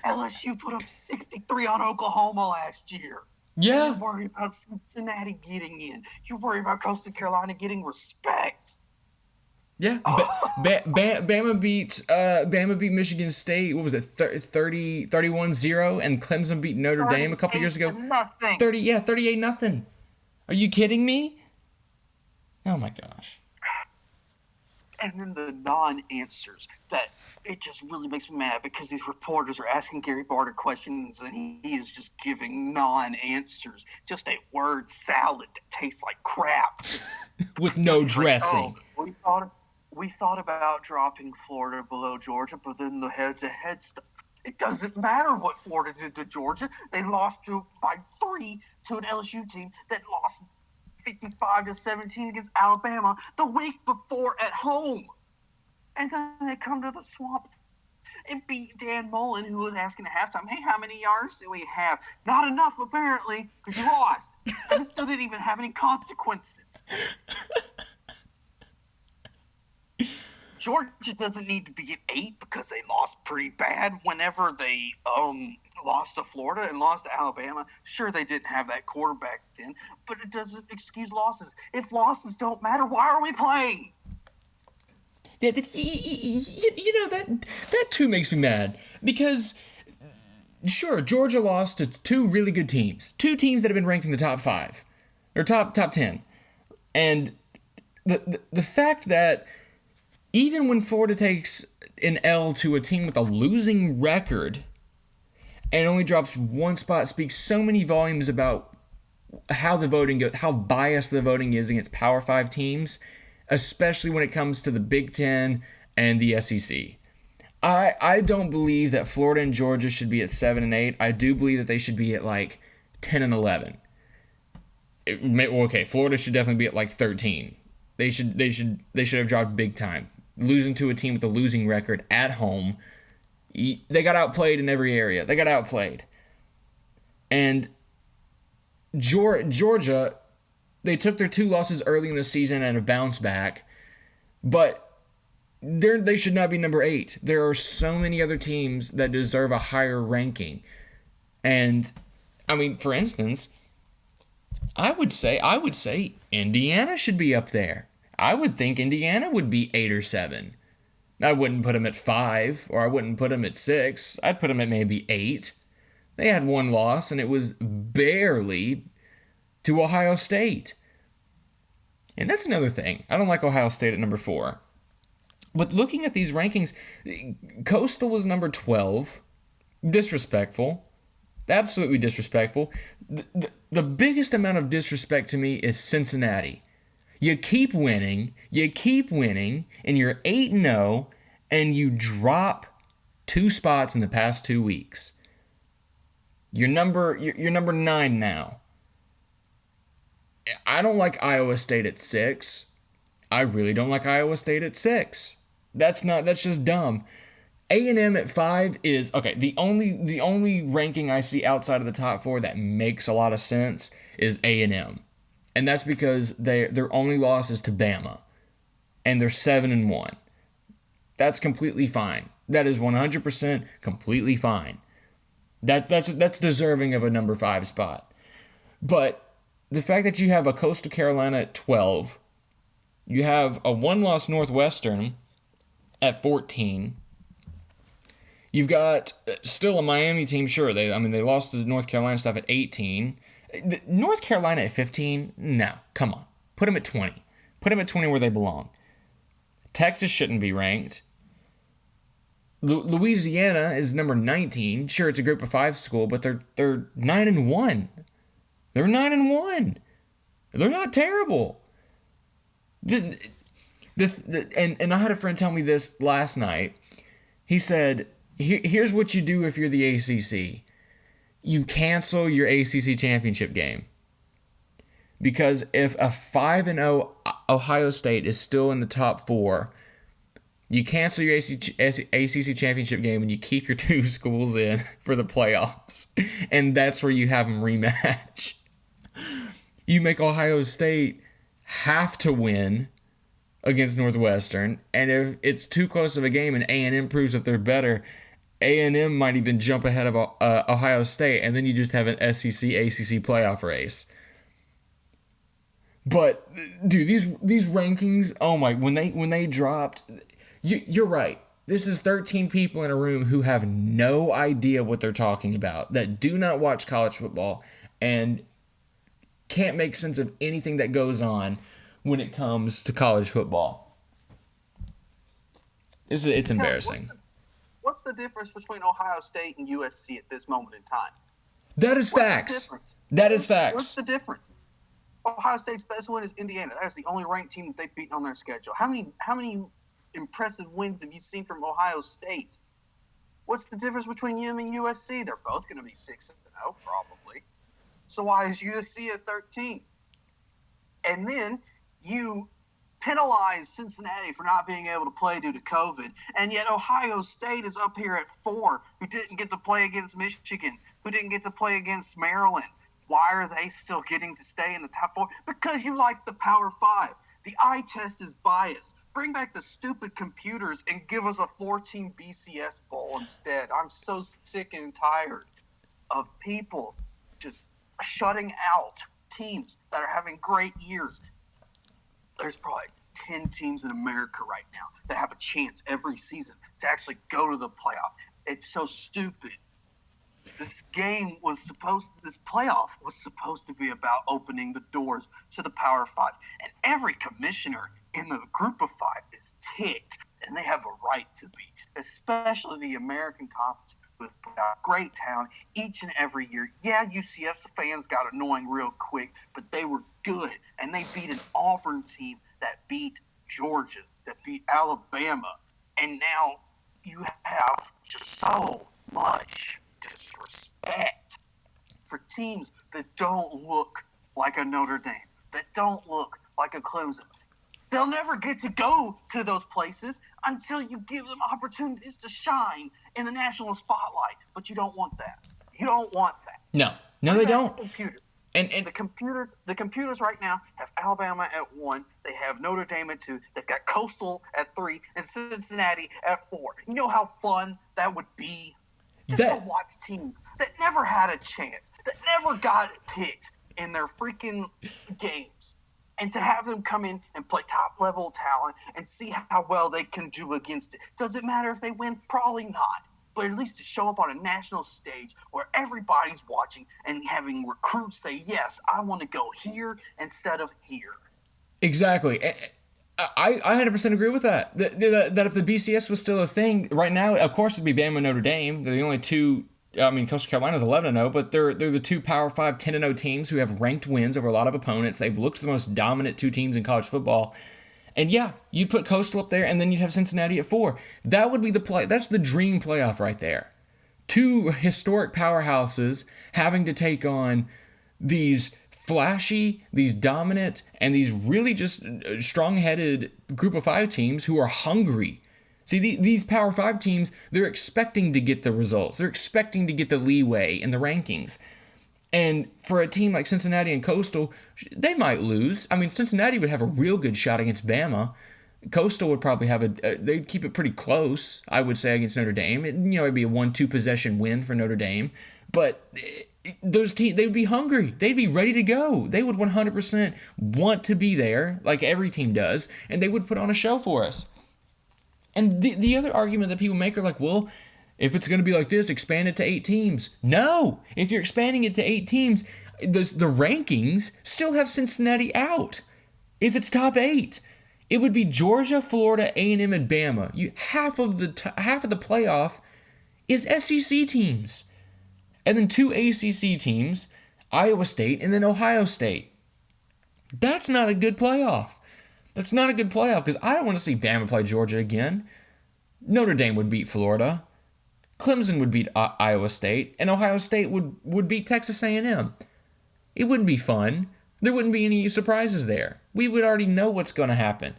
LSU put up 63 on Oklahoma last year. Yeah. And you're worried about Cincinnati getting in. You're worried about Coastal Carolina getting respect. Yeah. Bama beat Michigan State. What was it? 31-0, and Clemson beat Notre Dame a couple years ago. 38-0. Are you kidding me? Oh my gosh. And then the non-answers, that it just really makes me mad, because these reporters are asking Gary Barter questions and he is just giving non-answers. Just a word salad that tastes like crap. With no dressing. Like, oh, we thought about dropping Florida below Georgia, but then the head-to-head stuff. It doesn't matter what Florida did to Georgia. They lost by 3 to an LSU team that lost 55-17 against Alabama the week before at home. And then they come to the Swamp and beat Dan Mullen, who was asking at halftime, hey, how many yards do we have? Not enough, apparently, because you lost. And it still didn't even have any consequences. Georgia doesn't need to be at 8 because they lost pretty bad whenever they lost to Florida and lost to Alabama. Sure, they didn't have that quarterback then, but it doesn't excuse losses. If losses don't matter, why are we playing? Yeah, you know, that too makes me mad, because sure, Georgia lost to 2 really good teams, 2 teams that have been ranked in the top 5 or top 10, and the fact that even when Florida takes an L to a team with a losing record and only drops 1 spot speaks so many volumes about how the voting goes, how biased the voting is against Power 5 teams, especially when it comes to the Big Ten and the SEC. I don't believe that Florida and Georgia should be at 7 and 8. I do believe that they should be at like 10 and 11. Okay, Florida should definitely be at like 13. They should have dropped big time. Losing to a team with a losing record at home, they got outplayed in every area. They got outplayed. And Georgia, they took their 2 losses early in the season and have bounced back, but they should not be number 8. There are so many other teams that deserve a higher ranking. And, I mean, for instance, I would say Indiana should be up there. I would think Indiana would be 8 or 7. I wouldn't put them at 5, or I wouldn't put them at 6. I'd put them at maybe 8. They had 1 loss, and it was barely to Ohio State. And that's another thing. I don't like Ohio State at number 4. But looking at these rankings, Coastal was number 12. Disrespectful. Absolutely disrespectful. The biggest amount of disrespect to me is Cincinnati. You keep winning, and you're 8-0, and you drop 2 spots in the past 2 weeks. You're number 9 now. I don't like Iowa State at 6. I really don't like Iowa State at 6. That's just dumb. A&M at 5 is okay. The only ranking I see outside of the top 4 that makes a lot of sense is A&M. And that's because their only loss is to Bama, and they're 7-1. That's completely fine. That is 100% completely fine. That's deserving of a number 5 spot. But the fact that you have a Coastal Carolina at 12, you have a 1-loss Northwestern at 14. You've got still a Miami team. Sure, they lost to the North Carolina stuff at 18. North Carolina at 15? No, come on. Put them at 20. Put them at 20 where they belong. Texas shouldn't be ranked. Louisiana is number 19. Sure, it's a group of 5 school, but they're 9-1. They're 9-1. They're not terrible. And I had a friend tell me this last night. He said, here's what you do if you're the ACC. You cancel your ACC championship game. Because if a 5-0 Ohio State is still in the top 4, you cancel your ACC championship game and you keep your 2 schools in for the playoffs. And that's where you have them rematch. You make Ohio State have to win against Northwestern, and if it's too close of a game and A&M proves that they're better, A&M might even jump ahead of Ohio State, and then you just have an SEC ACC playoff race. But dude, these rankings, oh my, when they dropped, you're right. This is 13 people in a room who have no idea what they're talking about, that do not watch college football and can't make sense of anything that goes on when it comes to college football. It's embarrassing. What's the difference between Ohio State and USC at this moment in time? That is facts. That is facts. What's the difference? Ohio State's best win is Indiana. That's the only ranked team that they've beaten on their schedule. How many impressive wins have you seen from Ohio State? What's the difference between them and USC? They're both going to be 6-0 probably. So why is USC at 13? And then you penalize Cincinnati for not being able to play due to COVID, and yet Ohio State is up here at 4, who didn't get to play against Michigan, who didn't get to play against Maryland. Why are they still getting to stay in the top 4? Because you like the Power 5. The eye test is biased. Bring back the stupid computers and give us a 14 BCS bowl instead. I'm so sick and tired of people just shutting out teams that are having great years. There's probably 10 teams in America right now that have a chance every season to actually go to the playoff. It's so stupid. This playoff was supposed to be about opening the doors to the Power 5. And every commissioner in the group of 5 is ticked, and they have a right to be, especially the American Conference with great talent each and every year. Yeah, UCF's fans got annoying real quick, but they were good, and they beat an Auburn team that beat Georgia, that beat Alabama, and now you have just so much disrespect for teams that don't look like a Notre Dame, that don't look like a Clemson. They'll never get to go to those places until you give them opportunities to shine in the national spotlight. But you don't want that. You don't want that. No, they don't. And the computers right now have Alabama at 1. They have Notre Dame at 2. They've got Coastal at 3 and Cincinnati at 4. You know how fun that would be just to watch teams that never had a chance, that never got picked in their freaking games, and to have them come in and play top-level talent and see how well they can do against it. Does it matter if they win? Probably not. But at least to show up on a national stage where everybody's watching and having recruits say, yes, I want to go here instead of here. Exactly. I 100% agree with that. That if the BCS was still a thing right now, of course it'd be Bama and Notre Dame. They're the only two. I mean, Coastal Carolina's 11-0, but they're the 2 Power 5 10-0 teams who have ranked wins over a lot of opponents. They've looked the most dominant 2 teams in college football. And yeah, you'd put Coastal up there, and then you'd have Cincinnati at 4. That would be the play. That's the dream playoff right there. 2 historic powerhouses having to take on these flashy, these dominant, and these really just strong-headed group of 5 teams who are hungry. See, these Power 5 teams, they're expecting to get the results. They're expecting to get the leeway in the rankings. And for a team like Cincinnati and Coastal, they might lose. I mean, Cincinnati would have a real good shot against Bama. Coastal would probably have they'd keep it pretty close, I would say, against Notre Dame. It'd be a 1-2 possession win for Notre Dame. But those teams, they would be hungry. They'd be ready to go. They would 100% want to be there, like every team does, and they would put on a show for us. And the other argument that people make are like, well, if it's going to be like this, expand it to 8 teams. No! If you're expanding it to 8 teams, the rankings still have Cincinnati out. If it's top 8, it would be Georgia, Florida, A&M, and Bama. Half of the playoff is SEC teams. And then 2 ACC teams, Iowa State, and then Ohio State. That's not a good playoff. That's not a good playoff because I don't want to see Bama play Georgia again. Notre Dame would beat Florida. Clemson would beat Iowa State. And Ohio State would beat Texas A&M. It wouldn't be fun. There wouldn't be any surprises there. We would already know what's going to happen.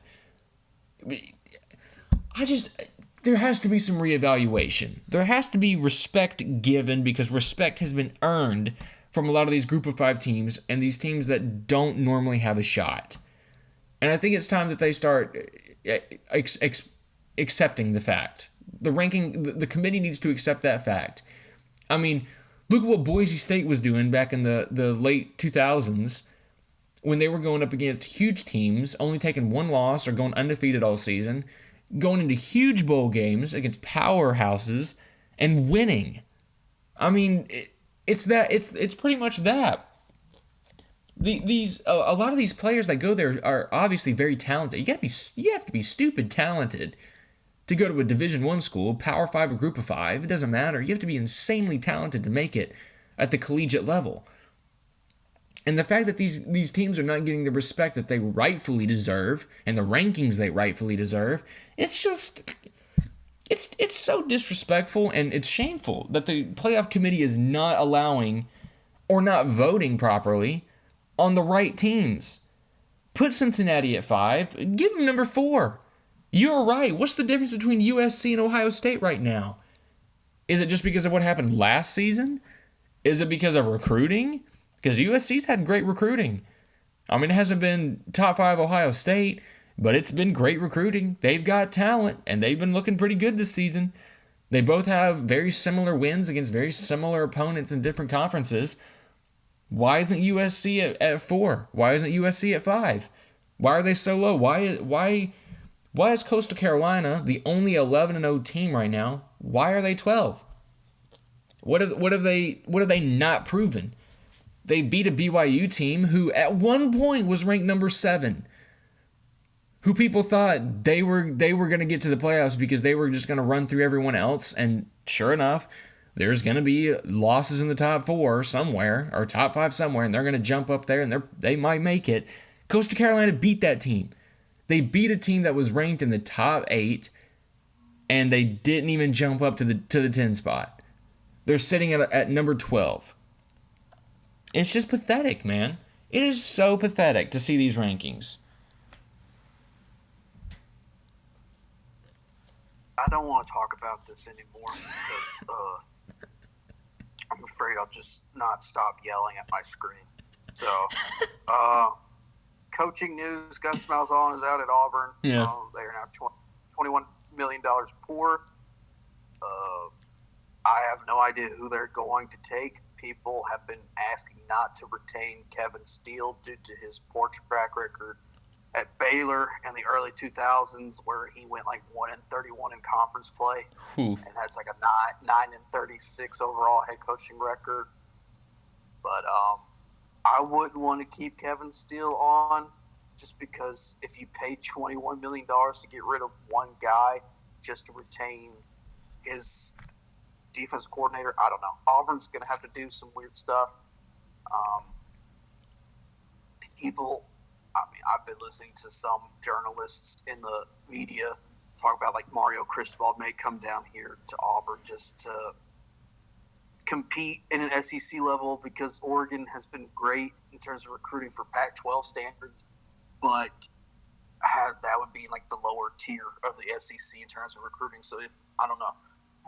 There has to be some reevaluation. There has to be respect given, because respect has been earned from a lot of these group of 5 teams and these teams that don't normally have a shot. And I think it's time that they start accepting the fact. The committee needs to accept that fact. I mean, look at what Boise State was doing back in the late 2000s when they were going up against huge teams, only taking one loss or going undefeated all season, going into huge bowl games against powerhouses and winning. I mean, it's pretty much that. A lot of these players that go there are obviously very talented. You have to be stupid talented to go to a Division I school, Power 5 or Group of 5. It doesn't matter. You have to be insanely talented to make it at the collegiate level. And the fact that these teams are not getting the respect that they rightfully deserve and the rankings they rightfully deserve, it's so disrespectful, and it's shameful that the playoff committee is not allowing or not voting properly on the right teams. Put Cincinnati at 5. Give them number 4. You're right. What's the difference between USC and Ohio State right now? Is it just because of what happened last season? Is it because of recruiting? Because USC's had great recruiting. I mean, it hasn't been top 5 Ohio State, but it's been great recruiting. They've got talent, and they've been looking pretty good this season. They both have very similar wins against very similar opponents in different conferences. Why isn't USC at 4? Why isn't USC at 5? Why are they so low? Why is Coastal Carolina the only 11-0 team right now? Why are they 12? What have they not proven? They beat a BYU team who at one point was ranked number 7, who people thought they were going to get to the playoffs because they were just going to run through everyone else. And sure enough, there's going to be losses in the top 4 somewhere, or top 5 somewhere, and they're going to jump up there, and they might make it. Coastal Carolina beat that team. They beat a team that was ranked in the top 8, and they didn't even jump up to the 10 spot. They're sitting at number 12. It's just pathetic, man. It is so pathetic to see these rankings. I don't want to talk about this anymore because I'm afraid I'll just not stop yelling at my screen. So, coaching news: Gun Smiles On is out at Auburn. Yeah. They are now $21 million poor. I have no idea who they're going to take. People have been asking not to retain Kevin Steele due to his poor track record at Baylor in the early 2000s, where he went like 1-31 in conference play. Ooh. And has like a 9-36 overall head coaching record. But I wouldn't want to keep Kevin Steele on, just because if you pay $21 million to get rid of one guy just to retain his defense coordinator, I don't know. Auburn's going to have to do some weird stuff. I've been listening to some journalists in the media talk about like Mario Cristobal may come down here to Auburn just to compete in an SEC level, because Oregon has been great in terms of recruiting for Pac-12 standards, but that would be like the lower tier of the SEC in terms of recruiting. So I don't know.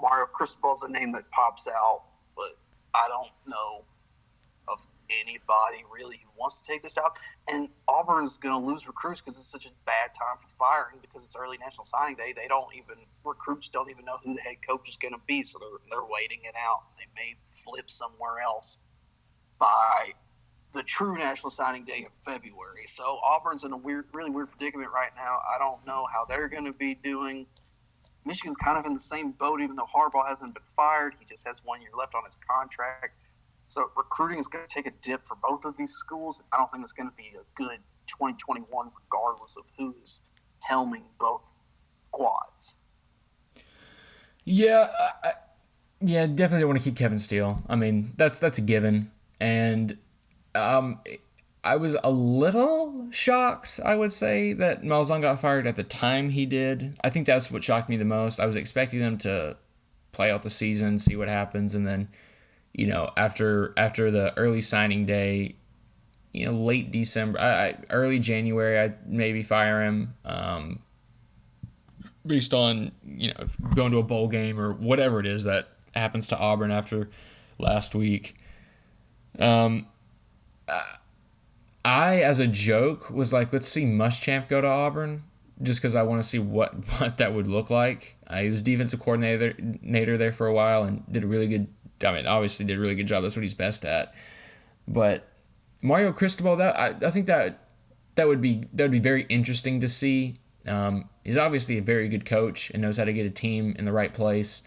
Mario Cristobal's a name that pops out, but I don't know of anybody really who wants to take this job. And Auburn's going to lose recruits because it's such a bad time for firing, because it's early National Signing Day. Recruits don't even know who the head coach is going to be, so they're waiting it out. They may flip somewhere else by the true National Signing Day in February. So Auburn's in a really weird predicament right now. I don't know how they're going to be doing. Michigan's kind of in the same boat, even though Harbaugh hasn't been fired. He just has 1 year left on his contract. So recruiting is going to take a dip for both of these schools. I don't think it's going to be a good 2021 regardless of who's helming both squads. Yeah, definitely don't want to keep Kevin Steele. I mean, that's a given. And I was a little shocked, I would say, that Malzahn got fired at the time he did. I think that's what shocked me the most. I was expecting them to play out the season, see what happens, and then, after the early signing day, late December, early January, I'd maybe fire him based on, going to a bowl game or whatever it is that happens to Auburn after last week. I, as a joke, was like, let's see Muschamp go to Auburn, just because I want to see what that would look like. He was defensive coordinator there for a while and did a really good. Obviously did a really good job. That's what he's best at. But Mario Cristobal, I think that would be very interesting to see. He's obviously a very good coach and knows how to get a team in the right place.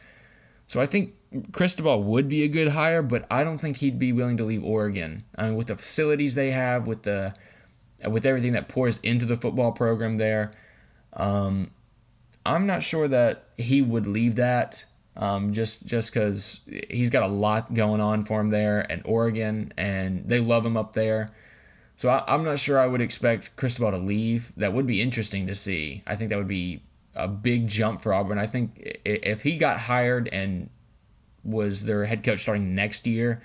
So I think Cristobal would be a good hire, but I don't think he'd be willing to leave Oregon. With the facilities they have, with everything that pours into the football program there, I'm not sure that he would leave that. Just because he's got a lot going on for him there at Oregon, and they love him up there. So I'm not sure I would expect Cristobal to leave. That would be interesting to see. I think that would be a big jump for Auburn. I think if he got hired and was their head coach starting next year,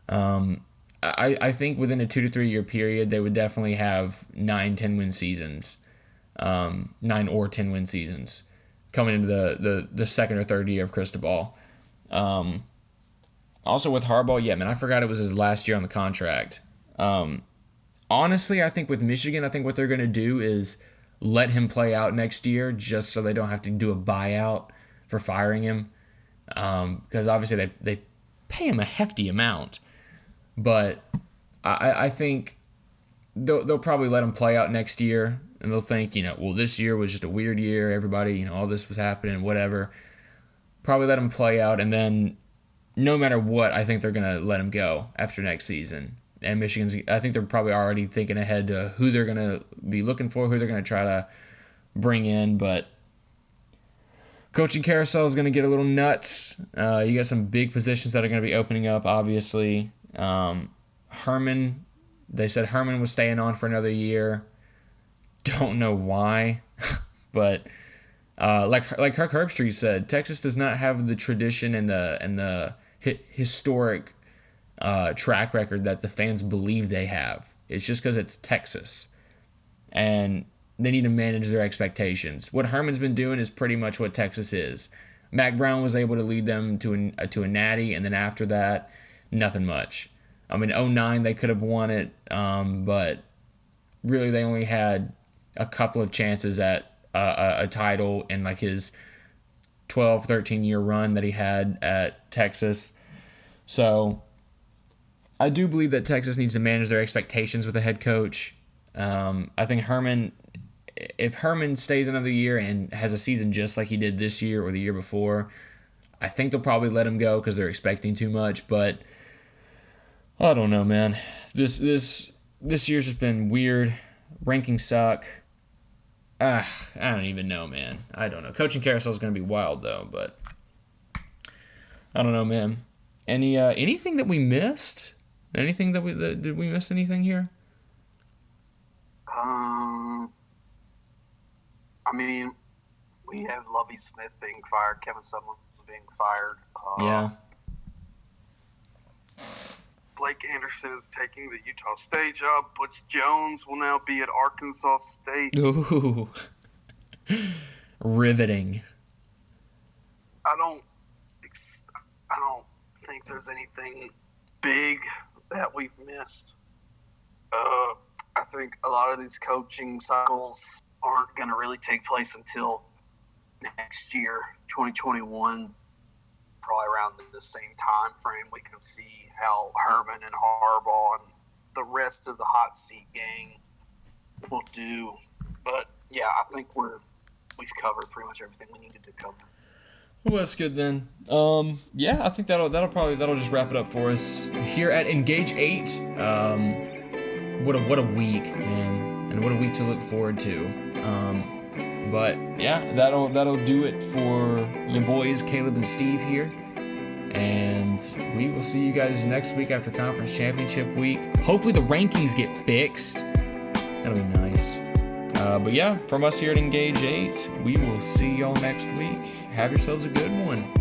I think within a 2 to 3 year period, they would definitely have 9-10 win seasons, 9 or 10 win seasons coming into the second or third year of Cristobal. Also with Harbaugh, I forgot it was his last year on the contract. Honestly, I think with Michigan, what they're going to do is let him play out next year just so they don't have to do a buyout for firing him. Because obviously they pay him a hefty amount. But I think they'll probably let him play out next year. And they'll think, this year was just a weird year. Everybody, all this was happening, whatever. Probably let him play out. And then no matter what, I think they're going to let him go after next season. And I think they're probably already thinking ahead to who they're going to be looking for, who they're going to try to bring in. But coaching carousel is going to get a little nuts. You got some big positions that are going to be opening up, obviously. Herman, they said Herman was staying on for another year. Don't know why, but like Kirk Herbstreit said, Texas does not have the tradition and the historic track record that the fans believe they have. It's just because it's Texas, and they need to manage their expectations. What Herman's been doing is pretty much what Texas is. Mac Brown was able to lead them to a natty, and then after that, nothing much. 2009 they could have won it, but really they only had a couple of chances at a title in like his 12, 13-year run that he had at Texas. So I do believe that Texas needs to manage their expectations with a head coach. I think if Herman stays another year and has a season just like he did this year or the year before, I think they'll probably let him go because they're expecting too much. But I don't know, man. This year's just been weird. Rankings suck. I don't even know, man. I don't know. Coaching carousel is going to be wild, though. But I don't know, man. Anything that we missed? Anything did we miss anything here? We have Lovie Smith being fired, Kevin Sumlin being fired. Yeah. Blake Anderson is taking the Utah State job. Butch Jones will now be at Arkansas State. Ooh. Riveting. I don't think there's anything big that we've missed. I think a lot of these coaching cycles aren't going to really take place until next year, 2021. Probably around the same time frame, we can see how Herman and Harbaugh and the rest of the hot seat gang will do. But yeah, I think we've covered pretty much everything we needed to cover. Well, that's good then. Yeah, I think that'll just wrap it up for us here at ENGAGE8. What a week, man, and what a week to look forward to. But yeah, that'll do it for your boys, Caleb and Steve here. And we will see you guys next week after Conference Championship Week. Hopefully the rankings get fixed. That'll be nice. But yeah, from us here at ENGAGE8, we will see y'all next week. Have yourselves a good one.